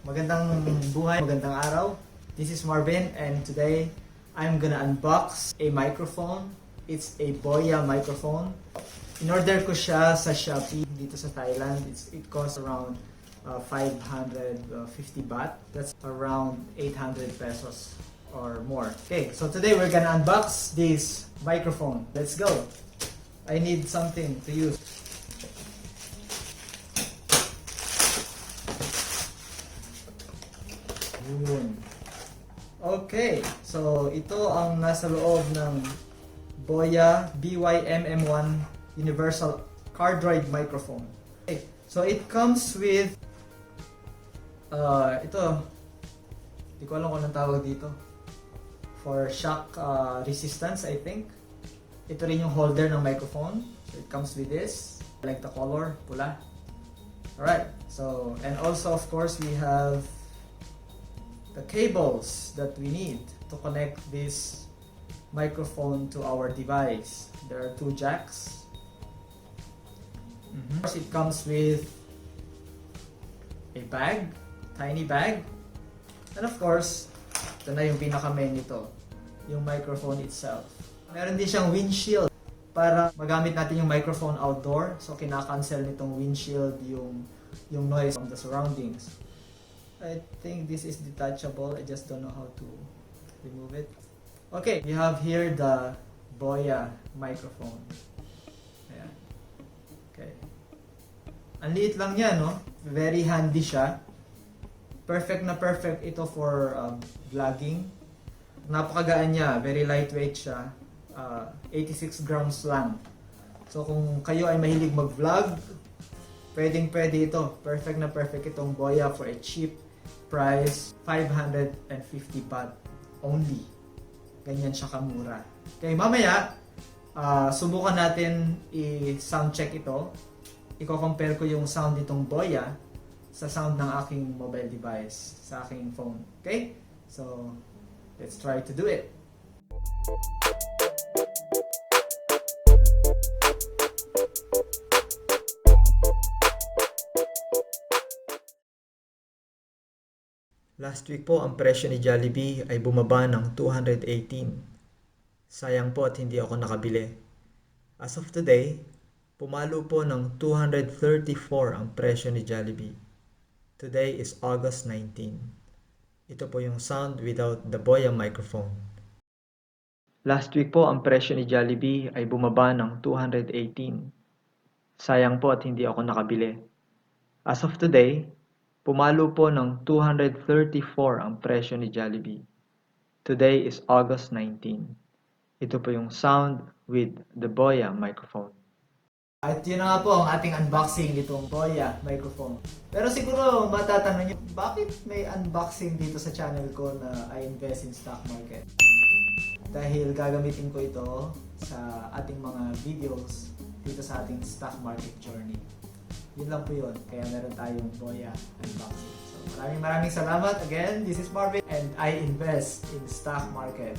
Magandang buhay, magandang araw. This is Marvin and today I'm gonna unbox a microphone. It's a Boya microphone. In-order ko siya sa Shopee dito sa Thailand. It costs around 550 baht. That's around 800 pesos or more. Okay, so today we're gonna unbox this microphone. Let's go. I need something to use. Okay, so ito ang nasa loob ng Boya BY-MM1 Universal Cardioid Microphone. Okay, so it comes with ito, hindi ko alam kung anong tawag dito, for shock resistance, I think. Ito rin yung holder ng microphone. So it comes with this. I like the color, pula. Alright, so and also of course we have the cables that we need to connect this microphone to our device. There are two jacks. First, it comes with a bag, tiny bag, and of course, ito na yung pinaka-main nito, yung microphone itself. Meron din siyang windshield para magamit natin yung microphone outdoor, so kinakancel nitong windshield yung noise from the surroundings. I think this is detachable. I just don't know how to remove it. Okay, we have here the Boya microphone. Ayan. Okay. Ang liit lang niya, no? Very handy siya. Perfect na perfect ito for vlogging. Napakagaan niya. Very lightweight siya. 86 grams lang. So kung kayo ay mahilig mag-vlog, pwedeng-pwede ito. Perfect na perfect itong Boya for a cheap price, 550 baht only. Ganyan siya kamura. Okay, mamaya, subukan natin i-sound check ito. Iko-compare ko yung sound nitong Boya sa sound ng aking mobile device, sa aking phone. Okay? So, let's try to do it. Last week po, ang presyo ni Jollibee ay bumaba ng 218. Sayang po at hindi ako nakabili. As of today, pumalo po ng 234 ang presyo ni Jollibee. Today is August 19. Ito po yung sound without the Boya microphone. Last week po, ang presyo ni Jollibee ay bumaba ng 218. Sayang po at hindi ako nakabili. As of today, pumalo po ng 234 ang presyo ni Jollibee. Today is August 19. Ito po yung sound with the Boya microphone. At yun na nga po ang ating unboxing nitong Boya microphone. Pero siguro matatanong nyo, bakit may unboxing dito sa channel ko na I invest in stock market? Dahil gagamitin ko ito sa ating mga videos dito sa ating stock market journey. Yun lang po yun. Kaya meron tayong Boya unboxing. So maraming salamat again. This is Marvin and I invest in stock market.